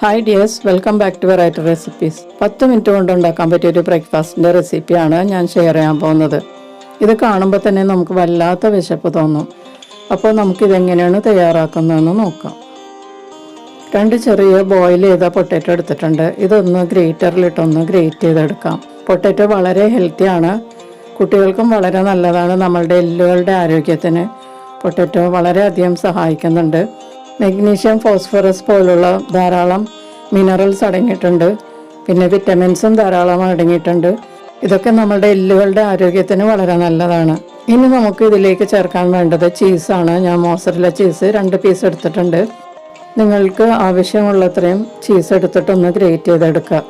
Hi dears, welcome back to variety recipes. 10 minute കൊണ്ട് ഉണ്ടാക്കാൻ പറ്റിയ ഒരു ബ്രേക്ക്ഫാസ്റ്റിൻ്റെ റെസിപ്പിയാണ് ഞാൻ ഷെയർ ചെയ്യാൻ പോകുന്നത്. ഇത് കാണുമ്പോൾ തന്നെ നമുക്ക് വല്ലാത്ത വിശപ്പ് തോന്നും. അപ്പോൾ നമുക്കിതെങ്ങനെയാണ് തയ്യാറാക്കുന്നതെന്ന് നോക്കാം. 2 ചെറിയ ബോയിൽ ചെയ്ത പൊട്ടാറ്റോ എടുത്തിട്ടുണ്ട്. ഇതൊന്ന് ഗ്രേറ്ററിലിട്ടൊന്ന് ഗ്രേറ്റ് ചെയ്തെടുക്കാം. പൊട്ടാറ്റോ വളരെ ഹെൽത്തിയാണ്, കുട്ടികൾക്കും വളരെ നല്ലതാണ്. നമ്മളുടെ എല്ലുകളുടെ ആരോഗ്യത്തിന് പൊട്ടാറ്റോ വളരെയധികം സഹായിക്കുന്നുണ്ട്. മഗ്നീഷ്യം, ഫോസ്ഫറസ് പോലുള്ള ധാരാളം മിനറൽസ് അടങ്ങിയിട്ടുണ്ട്. പിന്നെ വിറ്റമിൻസും ധാരാളം അടങ്ങിയിട്ടുണ്ട്. ഇതൊക്കെ നമ്മുടെ എല്ലുകളുടെ ആരോഗ്യത്തിന് വളരെ നല്ലതാണ്. ഇനി നമുക്ക് ഇതിലേക്ക് ചേർക്കാൻ വേണ്ടത് ചീസാണ്. ഞാൻ മോസറല്ല ചീസ് 2 പീസ് എടുത്തിട്ടുണ്ട്. നിങ്ങൾക്ക് ആവശ്യമുള്ളത്രയും ചീസ് എടുത്തിട്ടൊന്ന് ഗ്രേറ്റ് ചെയ്തെടുക്കുക.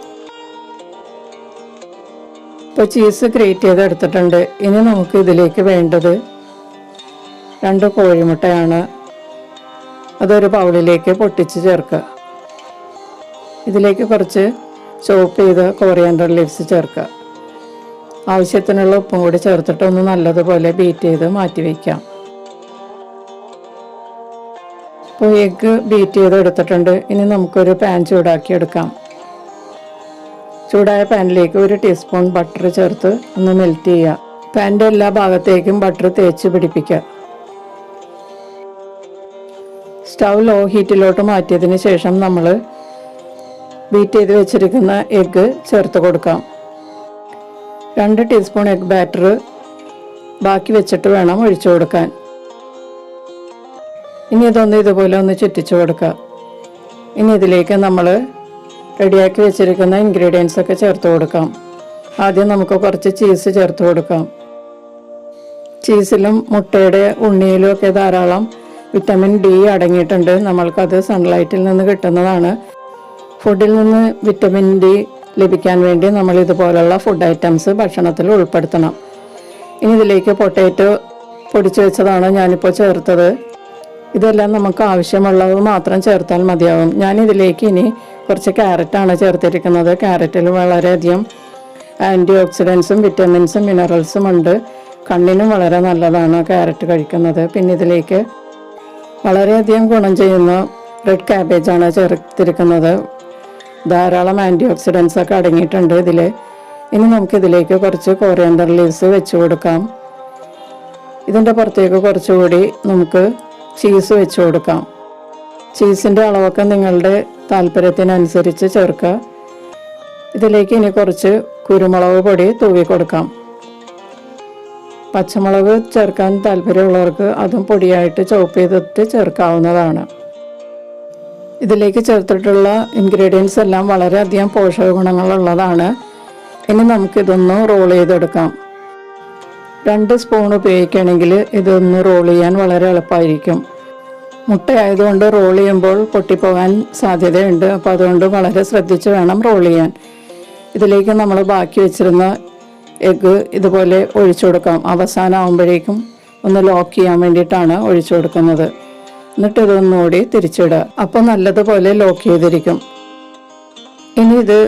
ഇപ്പോൾ ചീസ് ഗ്രേറ്റ് ചെയ്തെടുത്തിട്ടുണ്ട്. ഇനി നമുക്ക് ഇതിലേക്ക് വേണ്ടത് 2 കോഴിമുട്ടയാണ്. അതൊരു ബൗളിലേക്ക് പൊട്ടിച്ച് ചേർക്കുക. ഇതിലേക്ക് കുറച്ച് ചോപ്പ് ചെയ്ത് കോറിയാൻഡർ ലീവ്സ് ചേർക്കുക. ആവശ്യത്തിനുള്ള ഉപ്പും കൂടി ചേർത്തിട്ട് ഒന്ന് നല്ലതുപോലെ ബീറ്റ് ചെയ്ത് മാറ്റി വയ്ക്കാം. ഇപ്പോൾ എഗ്ഗ് ബീറ്റ് ചെയ്ത് എടുത്തിട്ടുണ്ട്. ഇനി നമുക്കൊരു പാൻ ചൂടാക്കിയെടുക്കാം. ചൂടായ പാനിലേക്ക് 1 ടീസ്പൂൺ ബട്ടർ ചേർത്ത് ഒന്ന് മെൽറ്റ് ചെയ്യുക. പാനിൻ്റെ എല്ലാ ഭാഗത്തേക്കും ബട്ടർ തേച്ച് പിടിപ്പിക്കുക. സ്റ്റൗ ലോ ഹീറ്റിലോട്ട് മാറ്റിയതിന് ശേഷം നമ്മൾ ബീറ്റ് ചെയ്ത് വെച്ചിരിക്കുന്ന എഗ്ഗ് ചേർത്ത് കൊടുക്കാം. 2 ടീസ്പൂൺ എഗ് ബാറ്റർ ബാക്കി വെച്ചിട്ട് വേണം ഒഴിച്ചു കൊടുക്കാൻ. ഇനി ഇതൊന്ന് ഇതുപോലെ ഒന്ന് ചുറ്റിച്ചു കൊടുക്കുക. ഇനി ഇതിലേക്ക് നമ്മൾ റെഡിയാക്കി വെച്ചിരിക്കുന്ന ഇൻഗ്രീഡിയൻസ് ഒക്കെ ചേർത്ത് കൊടുക്കാം. ആദ്യം നമുക്ക് കുറച്ച് ചീസ് ചേർത്ത് കൊടുക്കാം. ചീസിലും മുട്ടയുടെ ഉണ്ണിയിലും ഒക്കെ ധാരാളം വിറ്റമിൻ ഡി അടങ്ങിയിട്ടുണ്ട്. നമ്മൾക്കത് സൺലൈറ്റിൽ നിന്ന് കിട്ടുന്നതാണ്. ഫുഡിൽ നിന്ന് വിറ്റമിൻ ഡി ലഭിക്കാൻ വേണ്ടി നമ്മൾ ഇതുപോലുള്ള ഫുഡ് ഐറ്റംസ് ഭക്ഷണത്തിൽ ഉൾപ്പെടുത്തണം. ഇനി ഇതിലേക്ക് പൊട്ടാറ്റോ പൊടിച്ചു വെച്ചതാണ് ഞാനിപ്പോൾ ചേർത്തത്. ഇതെല്ലാം നമുക്ക് ആവശ്യമുള്ളത് മാത്രം ചേർത്താൽ മതിയാവും. ഞാനിതിലേക്ക് ഇനി കുറച്ച് ക്യാരറ്റാണ് ചേർത്തിരിക്കുന്നത്. ക്യാരറ്റിൽ വളരെയധികം ആൻറ്റി ഓക്സിഡൻസും വിറ്റമിൻസും മിനറൽസും ഉണ്ട്. കണ്ണിനും വളരെ നല്ലതാണ് ക്യാരറ്റ് കഴിക്കുന്നത്. പിന്നെ ഇതിലേക്ക് വളരെയധികം ഗുണം ചെയ്യുന്ന റെഡ് കാബേജാണ് ചേർത്തിരിക്കുന്നത്. ധാരാളം ആൻറ്റി ഓക്സിഡൻസ് ഒക്കെ അടങ്ങിയിട്ടുണ്ട് ഇതിൽ. ഇനി നമുക്കിതിലേക്ക് കുറച്ച് കോറിയാൻഡർ ലീവ്സ് വെച്ച് കൊടുക്കാം. ഇതിൻ്റെ പുറത്തേക്ക് കുറച്ചുകൂടി നമുക്ക് ചീസ് വെച്ച് കൊടുക്കാം. ചീസിൻ്റെ അളവൊക്കെ നിങ്ങളുടെ താല്പര്യത്തിനനുസരിച്ച് ചേർക്കുക. ഇതിലേക്ക് ഇനി കുറച്ച് കുരുമുളക് പൊടി തൂവി കൊടുക്കാം. പച്ചമുളക് ചേർക്കാൻ താല്പര്യമുള്ളവർക്ക് അതും പൊടിയായിട്ട് ചോപ്പ് ചെയ്തിട്ട് ചേർക്കാവുന്നതാണ്. ഇതിലേക്ക് ചേർത്തിട്ടുള്ള ഇൻഗ്രീഡിയൻസ് എല്ലാം വളരെയധികം പോഷക ഗുണങ്ങളുള്ളതാണ്. ഇനി നമുക്കിതൊന്ന് റോൾ ചെയ്തെടുക്കാം. 2 സ്പൂൺ ഉപയോഗിക്കുകയാണെങ്കിൽ ഇതൊന്ന് റോൾ ചെയ്യാൻ വളരെ എളുപ്പമായിരിക്കും. മുട്ടയായതുകൊണ്ട് റോൾ ചെയ്യുമ്പോൾ പൊട്ടിപ്പോകാൻ സാധ്യതയുണ്ട്. അപ്പോൾ അതുകൊണ്ട് വളരെ ശ്രദ്ധിച്ച് വേണം റോൾ ചെയ്യാൻ. ഇതിലേക്ക് നമ്മൾ ബാക്കി വെച്ചിരുന്ന എഗ്ഗ് ഇതുപോലെ ഒഴിച്ചു കൊടുക്കാം. അവസാനം ആകുമ്പോഴേക്കും ഒന്ന് ലോക്ക് ചെയ്യാൻ വേണ്ടിയിട്ടാണ് ഒഴിച്ചു കൊടുക്കുന്നത്. എന്നിട്ട് ഇതൊന്നുകൂടി തിരിച്ചിടുക. അപ്പോൾ നല്ലതുപോലെ ലോക്ക് ചെയ്തിരിക്കും. ഇനി ഇത്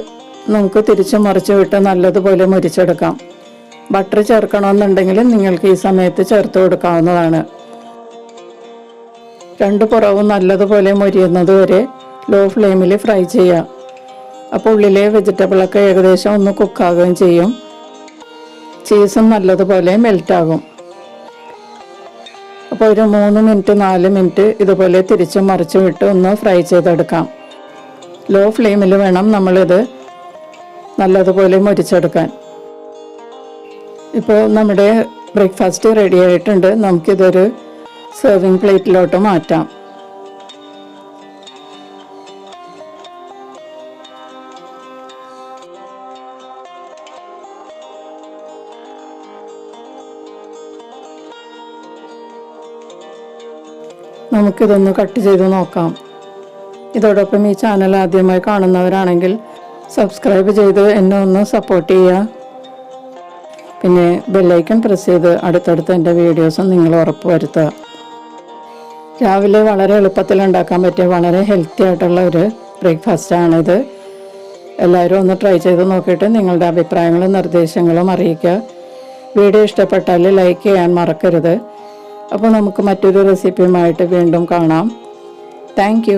നമുക്ക് തിരിച്ച് മറിച്ച് വിട്ട് നല്ലതുപോലെ മുരിച്ചെടുക്കാം. ബട്ടർ ചേർക്കണമെന്നുണ്ടെങ്കിൽ നിങ്ങൾക്ക് ഈ സമയത്ത് ചേർത്ത് കൊടുക്കാവുന്നതാണ്. 2 പുറവും നല്ലതുപോലെ മൊരിയുന്നത് വരെ ലോ ഫ്ലെയിമിൽ ഫ്രൈ ചെയ്യുക. അപ്പോൾ ഉള്ളിലെ വെജിറ്റബിളൊക്കെ ഏകദേശം ഒന്ന് കുക്കാവുകയും ചെയ്യും. ചീസും നല്ലതുപോലെ മെൽറ്റാകും. അപ്പോൾ ഒരു 3 മിനിറ്റ് 4 മിനിറ്റ് ഇതുപോലെ തിരിച്ചും മറിച്ചും വിട്ട് ഒന്ന് ഫ്രൈ ചെയ്തെടുക്കാം. ലോ ഫ്ലെയിമിൽ വേണം നമ്മളിത് നല്ലതുപോലെ മുരിച്ചെടുക്കാൻ. ഇപ്പോൾ നമ്മുടെ ബ്രേക്ക്ഫാസ്റ്റ് റെഡി ആയിട്ടുണ്ട്. നമുക്കിതൊരു സെർവിങ് പ്ലേറ്റിലോട്ട് മാറ്റാം. നമുക്കിതൊന്ന് കട്ട് ചെയ്ത് നോക്കാം. ഇതോടൊപ്പം ഈ ചാനൽ ആദ്യമായി കാണുന്നവരാണെങ്കിൽ സബ്സ്ക്രൈബ് ചെയ്ത് എന്നെ ഒന്ന് സപ്പോർട്ട് ചെയ്യുക. പിന്നെ ബെല്ലൈക്കൺ പ്രസ് ചെയ്ത് അടുത്തടുത്ത് എൻ്റെ വീഡിയോസും നിങ്ങൾ ഉറപ്പ് വരുത്തുക. രാവിലെ വളരെ എളുപ്പത്തിൽ ഉണ്ടാക്കാൻ പറ്റിയ വളരെ ഹെൽത്തി ആയിട്ടുള്ള ഒരു ബ്രേക്ക്ഫാസ്റ്റാണിത്. എല്ലാവരും ഒന്ന് ട്രൈ ചെയ്ത് നോക്കിയിട്ട് നിങ്ങളുടെ അഭിപ്രായങ്ങളും നിർദ്ദേശങ്ങളും അറിയിക്കുക. വീഡിയോ ഇഷ്ടപ്പെട്ടാൽ ലൈക്ക് ചെയ്യാൻ മറക്കരുത്. അപ്പോൾ നമുക്ക് മറ്റൊരു റെസിപ്പിയുമായിട്ട് വീണ്ടും കാണാം. Thank you.